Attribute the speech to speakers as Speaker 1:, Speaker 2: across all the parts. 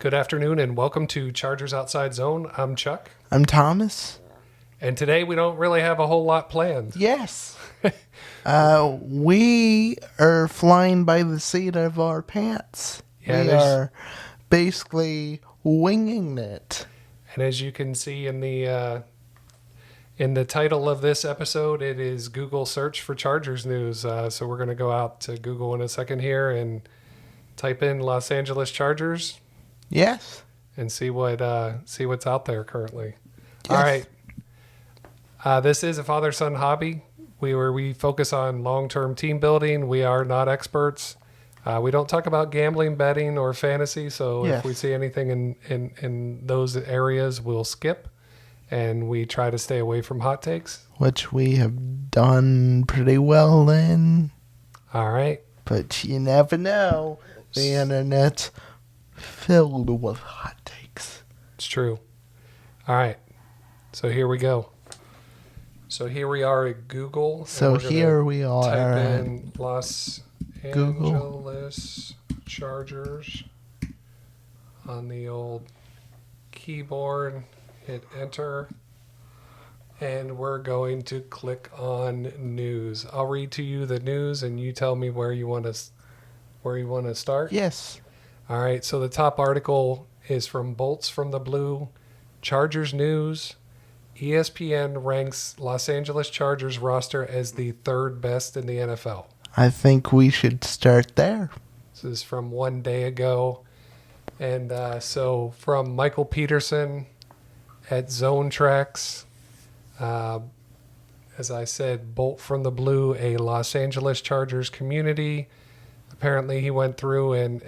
Speaker 1: Good afternoon and welcome to Chargers Outside Zone. I'm Chuck.
Speaker 2: I'm Thomas.
Speaker 1: And today we don't really have a whole lot planned.
Speaker 2: Yes. We are flying by the seat of our pants.
Speaker 1: Yeah,
Speaker 2: we are basically winging it.
Speaker 1: And as you can see in the title of this episode, it is Google search for Chargers news. So we're going to go out to Google in a second here and type in Los Angeles Chargers.
Speaker 2: Yes.
Speaker 1: And see what's out there currently.
Speaker 2: Yes.
Speaker 1: All right. This is a father-son hobby. We focus on long-term team building. We are not experts. We don't talk about gambling, betting, or fantasy. So
Speaker 2: Yes.
Speaker 1: if we see anything in those areas, we'll skip. And we try to stay away from hot takes.
Speaker 2: Which we have done pretty well in.
Speaker 1: All right.
Speaker 2: But you never know. The internet's filled with hot takes.
Speaker 1: It's true. All right. So here we go. So here we are at Google.
Speaker 2: So here we are
Speaker 1: type
Speaker 2: at
Speaker 1: in Los
Speaker 2: Google.
Speaker 1: Angeles Chargers on the old keyboard. Hit enter. And we're going to click on news. I'll read to you the news and you tell me where you want to start.
Speaker 2: Yes.
Speaker 1: All right, so the top article is from Bolts from the Blue, Chargers News. ESPN ranks Los Angeles Chargers roster as the third best in the NFL.
Speaker 2: I think we should start there.
Speaker 1: This is from one day ago. And so from Michael Peterson at Zone Tracks, as I said, Bolt from the Blue, a Los Angeles Chargers community. Apparently he went through and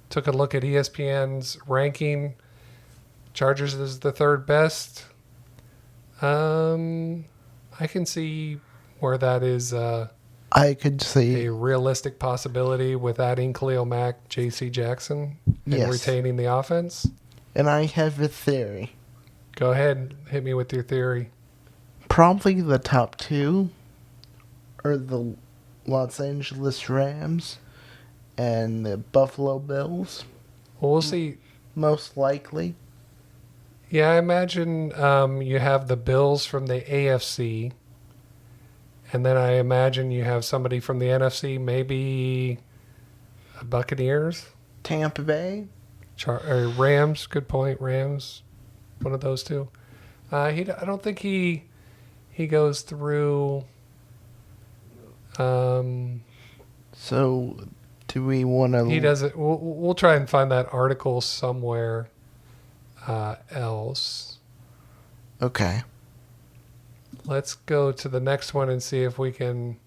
Speaker 1: took a look at ESPN's ranking. Chargers is the third best. I can see where that is
Speaker 2: I could see
Speaker 1: a realistic possibility with adding Khalil Mack, J.C. Jackson, and
Speaker 2: Yes.
Speaker 1: retaining the offense.
Speaker 2: And I have a theory.
Speaker 1: Go ahead, hit me with your theory.
Speaker 2: Probably the top two are the Los Angeles Rams and the Buffalo Bills.
Speaker 1: Well, we'll see.
Speaker 2: Most likely.
Speaker 1: Yeah, I imagine you have the Bills from the AFC, and then I imagine you have somebody from the NFC, maybe Buccaneers,
Speaker 2: Tampa Bay.
Speaker 1: or Rams. Good point, Rams. One of those two. I don't think he goes through.
Speaker 2: So, do we want to...
Speaker 1: He doesn't. We'll try and find that article somewhere else.
Speaker 2: Okay.
Speaker 1: Let's go to the next one and see if we can.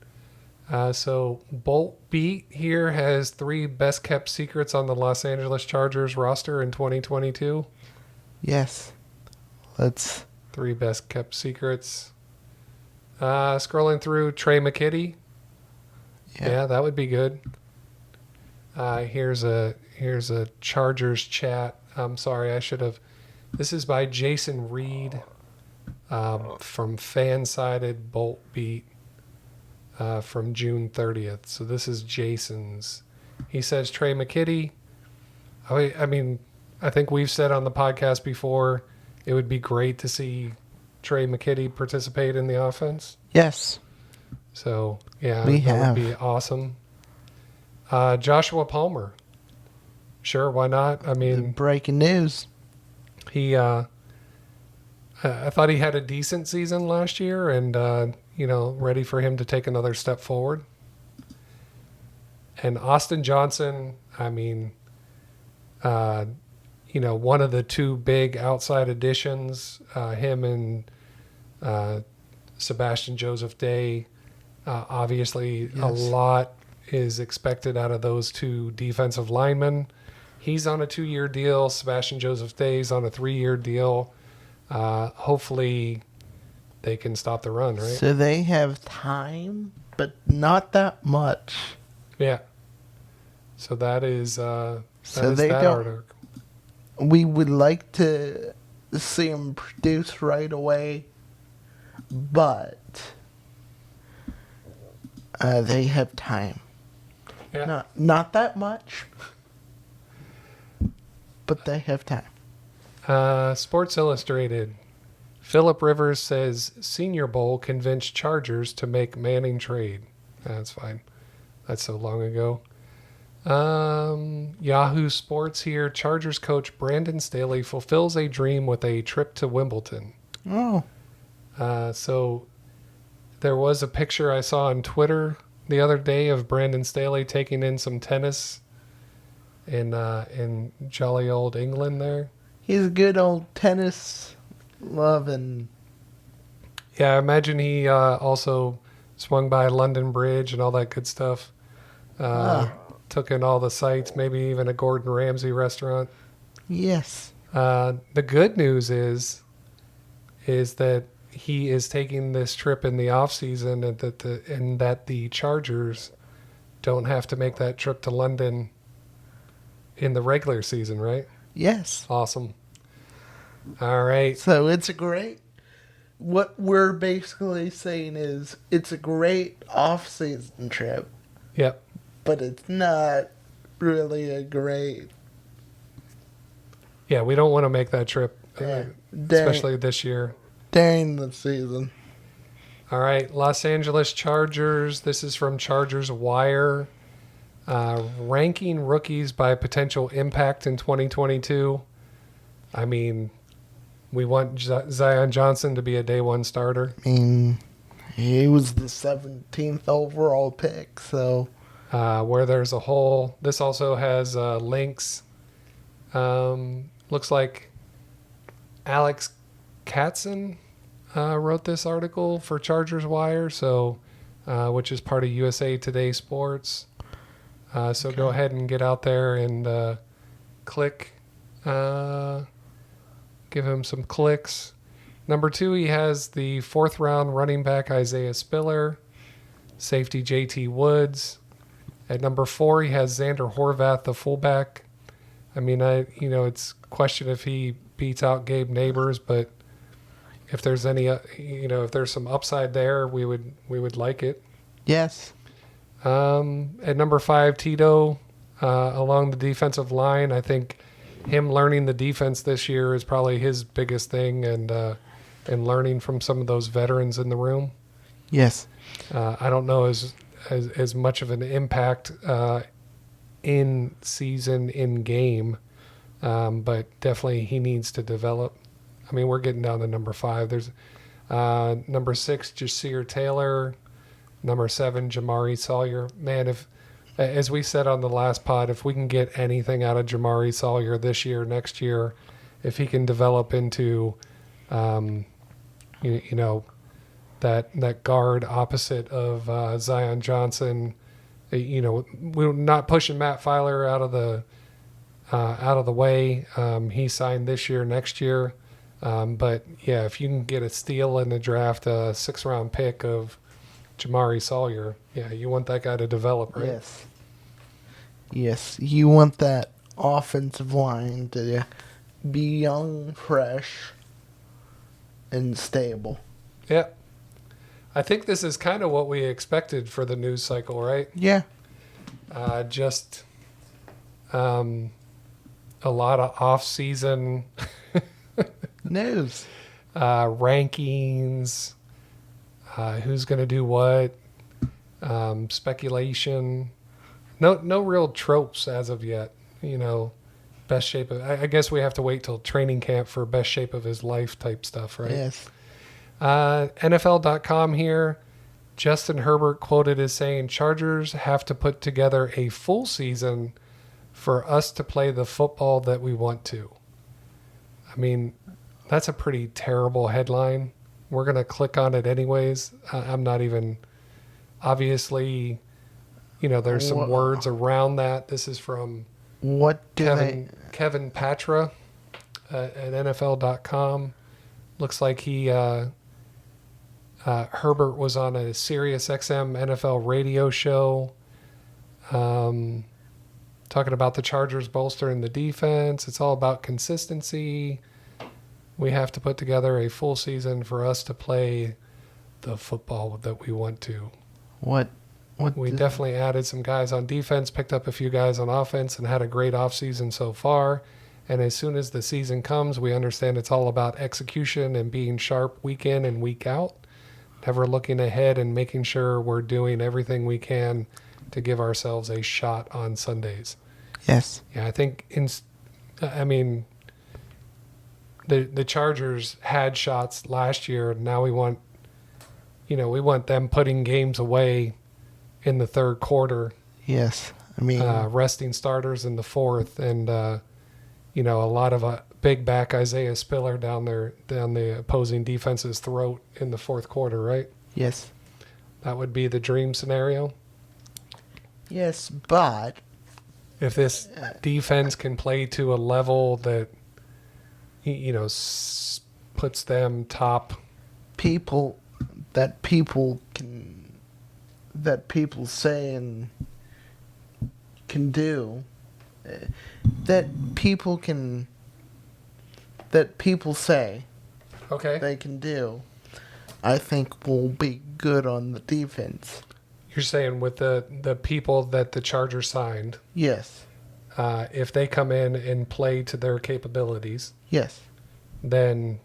Speaker 1: So Bolt Beat here has 3 best kept secrets on the Los Angeles Chargers roster in 2022.
Speaker 2: Yes. Let's...
Speaker 1: 3 best kept secrets. Scrolling through Trey McKitty. Yeah, that would be good. Here's a Chargers chat. I'm sorry, I should have. This is by Jason Reed from Fan-Sided Bolt Beat from June 30th. So this is Jason's. He says Trey McKitty. I mean, I think we've said on the podcast before, it would be great to see Trey McKitty participate in the offense.
Speaker 2: Yes.
Speaker 1: So, yeah,
Speaker 2: We
Speaker 1: that
Speaker 2: have.
Speaker 1: would be awesome. Joshua Palmer. Sure, why not? I mean,
Speaker 2: Breaking news.
Speaker 1: he I thought he had a decent season last year and ready for him to take another step forward. And Austin Johnson, I mean, one of the 2 big outside additions, him and Sebastian Joseph Day. Obviously, a lot is expected out of those 2 defensive linemen. He's on a 2-year deal. Sebastian Joseph Day's on a 3-year deal. Hopefully, they can stop the run, right?
Speaker 2: So they have time, but not that much.
Speaker 1: Yeah. So that is
Speaker 2: So they
Speaker 1: that
Speaker 2: don't-
Speaker 1: article.
Speaker 2: We would like to see them produce right away, but they have time.
Speaker 1: Yeah.
Speaker 2: Not that much. but they have time.
Speaker 1: Sports Illustrated. Phillip Rivers says Senior Bowl convinced Chargers to make Manning trade. That's fine. That's so long ago. Yahoo Sports here. Chargers coach Brandon Staley fulfills a dream with a trip to Wimbledon.
Speaker 2: Oh.
Speaker 1: So there was a picture I saw on Twitter the other day of Brandon Staley taking in some tennis in jolly old England there.
Speaker 2: He's a good old tennis loving.
Speaker 1: Yeah, I imagine he also swung by London Bridge and all that good stuff. Took in all the sights, maybe even a Gordon Ramsay restaurant.
Speaker 2: Yes.
Speaker 1: The good news is that he is taking this trip in the off season, and that the Chargers don't have to make that trip to London in the regular season, right?
Speaker 2: Yes.
Speaker 1: Awesome. All right.
Speaker 2: So it's a great. What we're basically saying is it's a great off-season trip,
Speaker 1: Yep.
Speaker 2: but it's not really a great.
Speaker 1: Yeah, we don't want to make that trip,
Speaker 2: During-
Speaker 1: especially this year.
Speaker 2: during the season.
Speaker 1: All right, Los Angeles Chargers. This is from Chargers Wire. Ranking rookies by potential impact in 2022. I mean, we want Zion Johnson to be a day one starter.
Speaker 2: I mean, he was the 17th overall pick, so.
Speaker 1: Where there's a hole. This also has links. Looks like Alex Katzen wrote this article for Chargers Wire, so which is part of USA Today Sports. So go ahead and get out there and click. Give him some clicks. Number 2, he has the 4th round running back Isaiah Spiller, safety JT Woods. At number 4, he has Xander Horvath, the fullback. I mean, it's question if he beats out Gabe Neighbors, but if there's any, if there's some upside there, we would like it.
Speaker 2: Yes.
Speaker 1: At number 5, Tito, along the defensive line. I think him learning the defense this year is probably his biggest thing, and learning from some of those veterans in the room.
Speaker 2: Yes.
Speaker 1: I don't know as much of an impact in season, in game, but definitely he needs to develop. I mean, we're getting down to number 5. There's number 6, Jasir Taylor. Number 7, Jamari Sawyer. Man, if, as we said on the last pod, if we can get anything out of Jamari Sawyer this year, next year, if he can develop into, that guard opposite of Zion Johnson, we're not pushing Matt Filer out of the way. He signed this year, next year. But yeah, if you can get a steal in the draft, a 6th round pick of Jamari Sawyer, yeah, you want that guy to develop, right?
Speaker 2: Yes. Yes, you want that offensive line to be young, fresh, and stable.
Speaker 1: Yeah. I think this is kind of what we expected for the news cycle, right?
Speaker 2: Yeah.
Speaker 1: Just a lot of off-season
Speaker 2: News.
Speaker 1: Rankings, who's going to do what, speculation. No real tropes as of yet. Best shape of. I guess we have to wait till training camp for best shape of his life type stuff, right?
Speaker 2: Yes.
Speaker 1: NFL.com here. Justin Herbert quoted as saying, "Chargers have to put together a full season for us to play the football that we want to." I mean, that's a pretty terrible headline. We're going to click on it anyways. I'm not even, obviously, there's some words around that. This is from Kevin Patra at NFL.com. Looks like Herbert was on a Sirius XM NFL radio show talking about the Chargers bolstering the defense. It's all about consistency. We have to put together a full season for us to play the football that we want to. We definitely added some guys on defense, picked up a few guys on offense, and had a great offseason so far. And as soon as the season comes, we understand it's all about execution and being sharp week in and week out. Never looking ahead and making sure we're doing everything we can to give ourselves a shot on Sundays.
Speaker 2: Yes.
Speaker 1: Yeah, I think the Chargers had shots last year. Now we want them putting games away in the third quarter.
Speaker 2: Yes. I mean,
Speaker 1: resting starters in the fourth, and a lot of big back Isaiah Spiller down the opposing defense's throat in the fourth quarter, right?
Speaker 2: yes.
Speaker 1: That would be the dream scenario.
Speaker 2: Yes, but
Speaker 1: If this defense can play to a level that, puts them top.
Speaker 2: people say and can do, that people say
Speaker 1: Okay.
Speaker 2: they can do, I think will be good on the defense.
Speaker 1: You're saying with the people that the Chargers signed,
Speaker 2: Yes.
Speaker 1: if they come in and play to their capabilities,
Speaker 2: Yes.
Speaker 1: then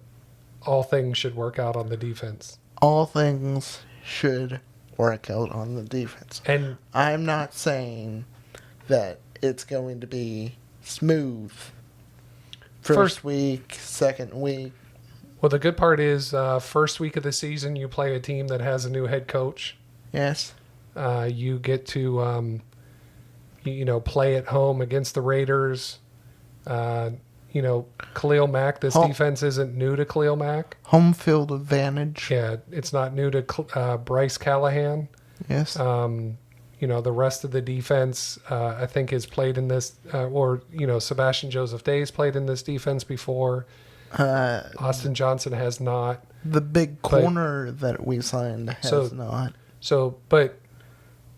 Speaker 1: all things should work out on the defense.
Speaker 2: All things should work out on the defense.
Speaker 1: And
Speaker 2: I'm not saying that it's going to be smooth. First week, second week.
Speaker 1: well, the good part is first week of the season, you play a team that has a new head coach.
Speaker 2: Yes.
Speaker 1: You get to, play at home against the Raiders. Khalil Mack, this defense isn't new to Khalil Mack.
Speaker 2: Home field advantage.
Speaker 1: Yeah, it's not new to Bryce Callahan.
Speaker 2: Yes.
Speaker 1: The rest of the defense, I think, has played in this, Sebastian Joseph Day's played in this defense before. Austin Johnson has not.
Speaker 2: The big corner that we signed has not.
Speaker 1: So, but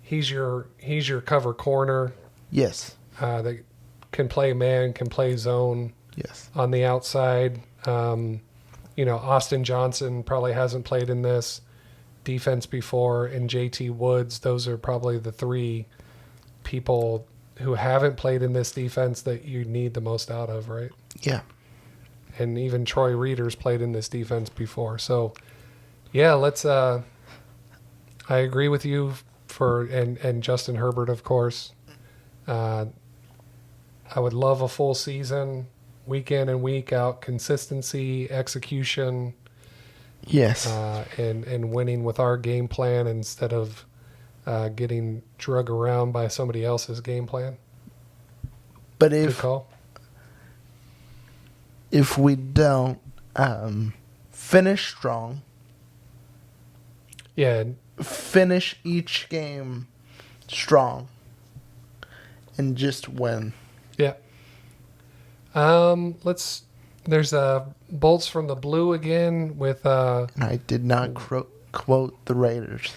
Speaker 1: he's your cover corner.
Speaker 2: Yes.
Speaker 1: That can play man, can play zone.
Speaker 2: Yes.
Speaker 1: On the outside. Austin Johnson probably hasn't played in this defense before, and JT Woods. Those are probably the three people who haven't played in this defense that you need the most out of, right?
Speaker 2: Yeah.
Speaker 1: And even Troy Reader's played in this defense before. So, yeah, let's. I agree with you and Justin Herbert, of course. I would love a full season, week in and week out, consistency, execution.
Speaker 2: Yes.
Speaker 1: And winning with our game plan instead of getting drug around by somebody else's game plan.
Speaker 2: But
Speaker 1: Good call.
Speaker 2: If we don't finish strong, finish each game strong, and just win.
Speaker 1: Yeah. There's bolts from the blue again with.
Speaker 2: And I did not quote the Raiders.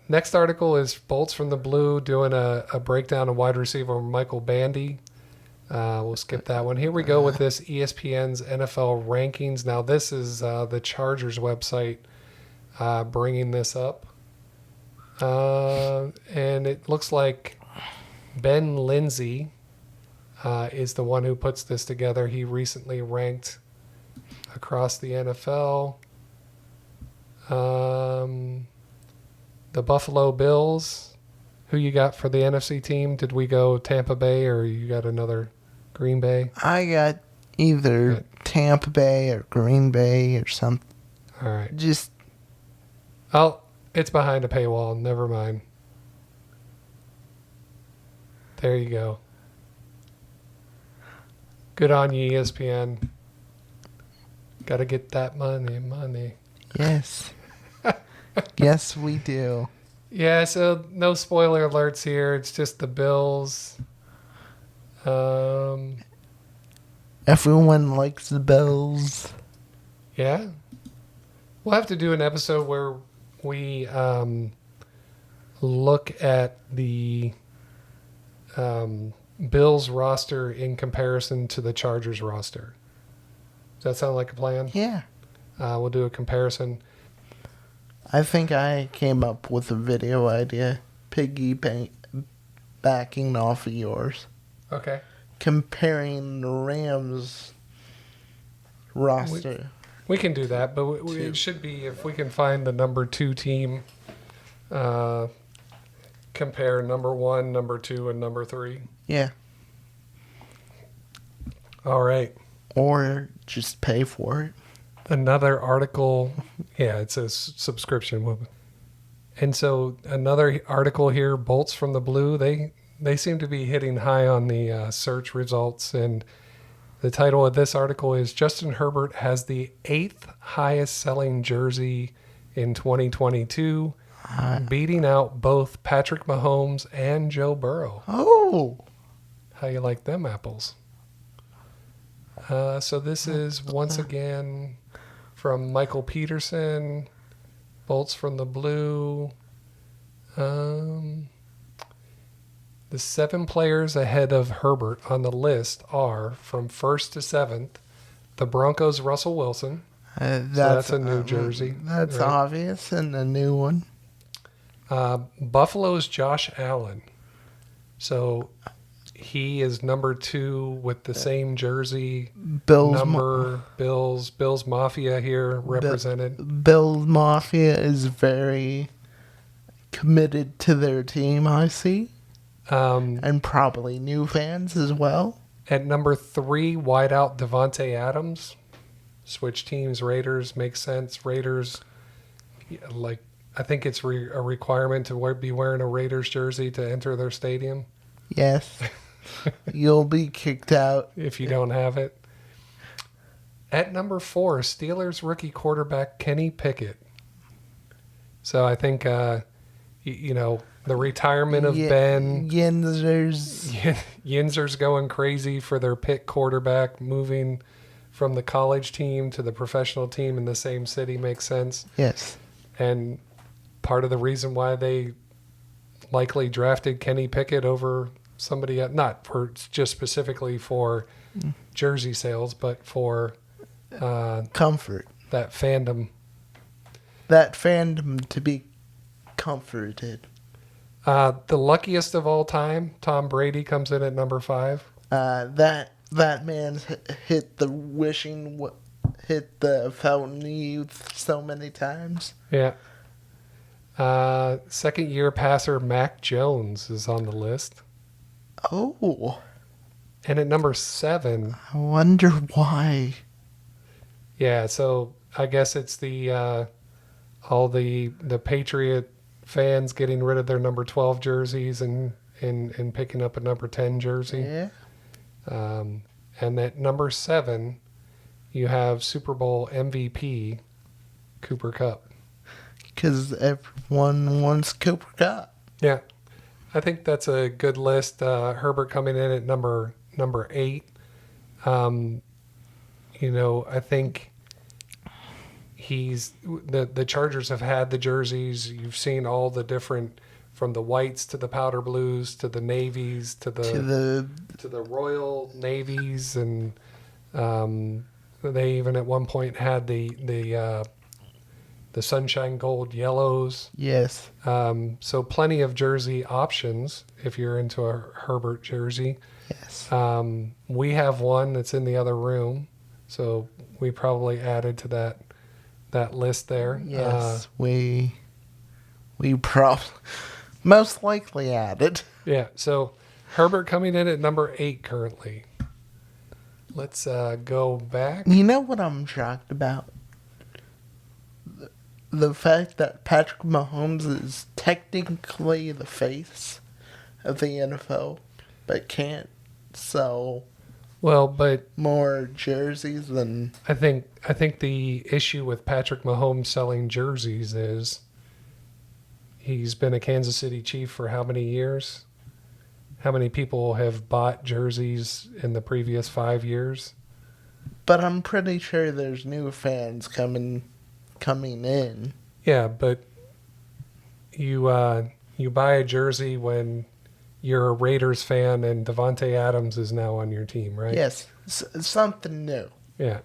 Speaker 1: Next article is bolts from the blue doing a breakdown of wide receiver Michael Bandy. We'll skip that one. Here we go with this ESPN's NFL rankings. Now this is the Chargers website bringing this up. And it looks like Ben Lindsay is the one who puts this together. He recently ranked across the NFL. The Buffalo Bills. Who you got for the NFC team? Did we go Tampa Bay or you got another Green Bay?
Speaker 2: I got either Tampa Bay or Green Bay or something.
Speaker 1: All right.
Speaker 2: Just.
Speaker 1: Oh, it's behind a paywall. Never mind. There you go. Good on you, ESPN. Got to get that money.
Speaker 2: Yes. Yes, we do.
Speaker 1: Yeah, so no spoiler alerts here. It's just the Bills.
Speaker 2: Everyone likes the Bills.
Speaker 1: Yeah. We'll have to do an episode where we look at the Bills roster in comparison to the Chargers roster. Does that sound like a plan?
Speaker 2: Yeah.
Speaker 1: We'll do a comparison.
Speaker 2: I think I came up with a video idea, backing off of yours.
Speaker 1: Okay.
Speaker 2: comparing the Rams roster.
Speaker 1: We can do that, but it should be if we can find the number 2 team, compare number 1, number 2, and number 3.
Speaker 2: Yeah.
Speaker 1: All right.
Speaker 2: Or just pay for it.
Speaker 1: Another article. Yeah, it says subscription. And so another article here, Bolts from the Blue, they seem to be hitting high on the search results. And the title of this article is Justin Herbert has the 8th highest selling jersey in 2022, beating out both Patrick Mahomes and Joe Burrow.
Speaker 2: Oh.
Speaker 1: How you like them apples? So this is once again from Michael Peterson, Bolts from the Blue. The 7 players ahead of Herbert on the list are, from 1st to 7th, the Broncos' Russell Wilson. That's a new jersey.
Speaker 2: That's
Speaker 1: right?
Speaker 2: obvious, and a new one.
Speaker 1: Buffalo's Josh Allen. So he is number 2 with the same jersey
Speaker 2: Bills
Speaker 1: Bills Mafia here represented.
Speaker 2: Bills Mafia is very committed to their team, I see. And probably new fans as well.
Speaker 1: At number 3, wideout Devontae Adams. Switch teams, Raiders, makes sense. Raiders, I think it's a requirement to be wearing a Raiders jersey to enter their stadium.
Speaker 2: Yes. You'll be kicked out
Speaker 1: if you don't have it. At number 4, Steelers rookie quarterback Kenny Pickett. So I think, the retirement of Ben. Yinzer's going crazy for their Pitt quarterback, moving from the college team to the professional team in the same city makes sense.
Speaker 2: Yes.
Speaker 1: And part of the reason why they likely drafted Kenny Pickett over somebody, not for just specifically for jersey sales, but for
Speaker 2: comfort.
Speaker 1: That fandom
Speaker 2: to be comforted.
Speaker 1: The luckiest of all time, Tom Brady, comes in at number 5.
Speaker 2: That man hit the fountain youth so many times.
Speaker 1: Yeah. Second year passer Mac Jones is on the list.
Speaker 2: Oh.
Speaker 1: And at number 7.
Speaker 2: I wonder why.
Speaker 1: Yeah, so I guess it's the all the Patriot fans getting rid of their number 12 jerseys and picking up a number 10 jersey.
Speaker 2: Yeah.
Speaker 1: And at number 7, you have Super Bowl MVP Cooper Kupp.
Speaker 2: Because everyone wants Cooper Kupp.
Speaker 1: Yeah. I think that's a good list. Herbert coming in at number 8. I think the Chargers have had the jerseys. You've seen all the different, from the whites to the powder blues to the navies to the royal navies, and they even at one point had the sunshine gold yellows.
Speaker 2: Yes.
Speaker 1: So plenty of jersey options if you're into a Herbert jersey.
Speaker 2: Yes.
Speaker 1: We have one that's in the other room, so we probably added to that list there.
Speaker 2: Yes, we probably most likely added.
Speaker 1: Yeah. So Herbert coming in at number 8 currently. Let's go back.
Speaker 2: You know what I'm shocked about? The fact that Patrick Mahomes is technically the face of the NFL, but can't sell more jerseys than...
Speaker 1: I think the issue with Patrick Mahomes selling jerseys is he's been a Kansas City Chief for how many years? How many people have bought jerseys in the previous 5 years?
Speaker 2: But I'm pretty sure there's new fans coming in.
Speaker 1: Yeah, but you buy a jersey when you're a Raiders fan and Devontae Adams is now on your team, right?
Speaker 2: Yes, something new.
Speaker 1: Yeah.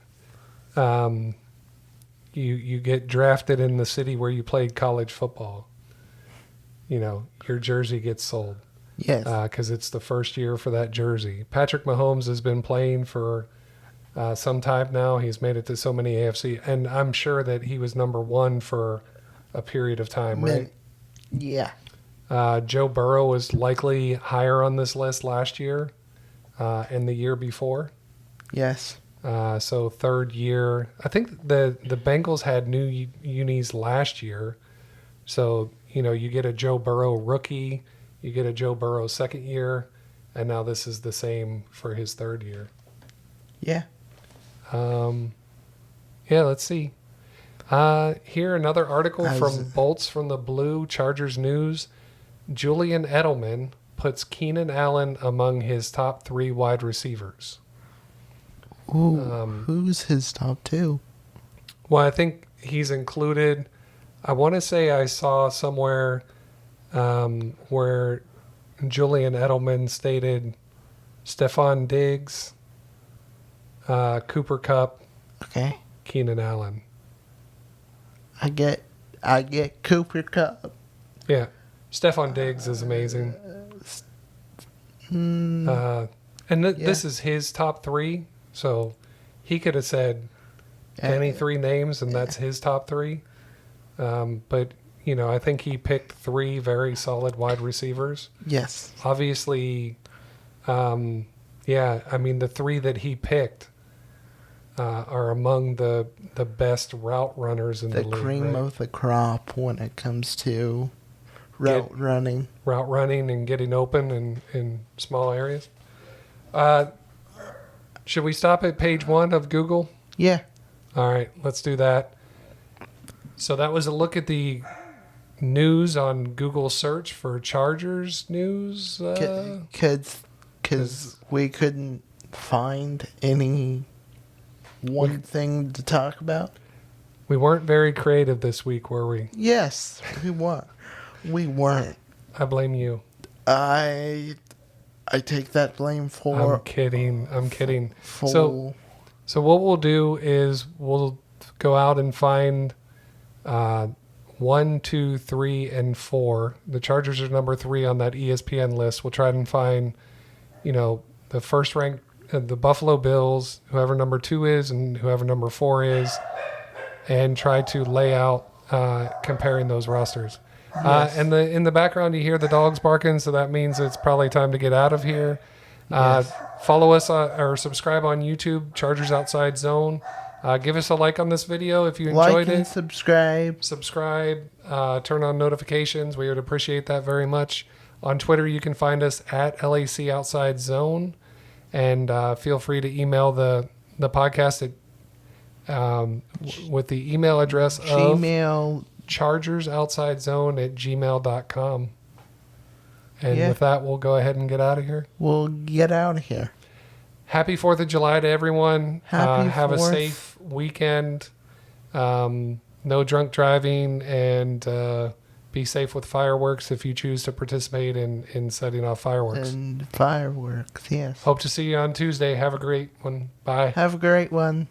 Speaker 1: You get drafted in the city where you played college football. Your jersey gets sold.
Speaker 2: Yes.
Speaker 1: Because it's the first year for that jersey. Patrick Mahomes has been playing for some time now. He's made it to so many AFC, and I'm sure that he was number one for a period of time, right?
Speaker 2: Yeah.
Speaker 1: Joe Burrow was likely higher on this list last year and the year before.
Speaker 2: Yes.
Speaker 1: So third year. I think the Bengals had new unis last year. So, you get a Joe Burrow rookie, you get a Joe Burrow second year, and now this is the same for his third year.
Speaker 2: Yeah.
Speaker 1: Let's see. Here, another article from Bolts from the Blue, Chargers News. Julian Edelman puts Keenan Allen among his top 3 wide receivers.
Speaker 2: Ooh, who's his top 2?
Speaker 1: Well, I think he's included. I want to say I saw somewhere where Julian Edelman stated Stephon Diggs, Cooper Kupp,
Speaker 2: okay,
Speaker 1: Keenan Allen.
Speaker 2: I get Cooper Kupp.
Speaker 1: Yeah, Stephon Diggs is amazing. This is his top 3, so he could have said any 3 names, and that's his top 3. But I think he picked 3 very solid wide receivers.
Speaker 2: Yes.
Speaker 1: Obviously, the 3 that he picked are among the best route runners in the league. The
Speaker 2: cream of the crop when it comes to route running
Speaker 1: and getting open in small areas. Should we stop at page 1 of Google?
Speaker 2: Yeah. All
Speaker 1: right, let's do that. So that was a look at the news on Google search for Chargers news.
Speaker 2: Because we couldn't find any thing to talk about.
Speaker 1: We weren't very creative this week, were we?
Speaker 2: Yes, we weren't. We weren't.
Speaker 1: I blame you.
Speaker 2: I take that blame for...
Speaker 1: I'm kidding. So what we'll do is we'll go out and find 1, 2, 3, and 4. The Chargers are number 3 on that ESPN list. We'll try and find, the first ranked, the Buffalo Bills, whoever number 2 is and whoever number 4 is, and try to lay out comparing those rosters. Yes. And in the background, you hear the dogs barking, so that means it's probably time to get out of here. Yes. Follow us or subscribe on YouTube, Chargers Outside Zone. Give us a like on this video if you enjoyed it.
Speaker 2: Subscribe.
Speaker 1: Turn on notifications. We would appreciate that very much. On Twitter, you can find us at LAC Outside Zone. And feel free to email the podcast with the email address of chargersoutsidezone@gmail.com. And with that, we'll go ahead and get out of here.
Speaker 2: We'll get out of here.
Speaker 1: Happy 4th of July to everyone. Have a safe weekend. No drunk driving, and be safe with fireworks if you choose to participate in setting off fireworks.
Speaker 2: And fireworks, yes.
Speaker 1: Hope to see you on Tuesday. Have a great one. Bye.
Speaker 2: Have a great one.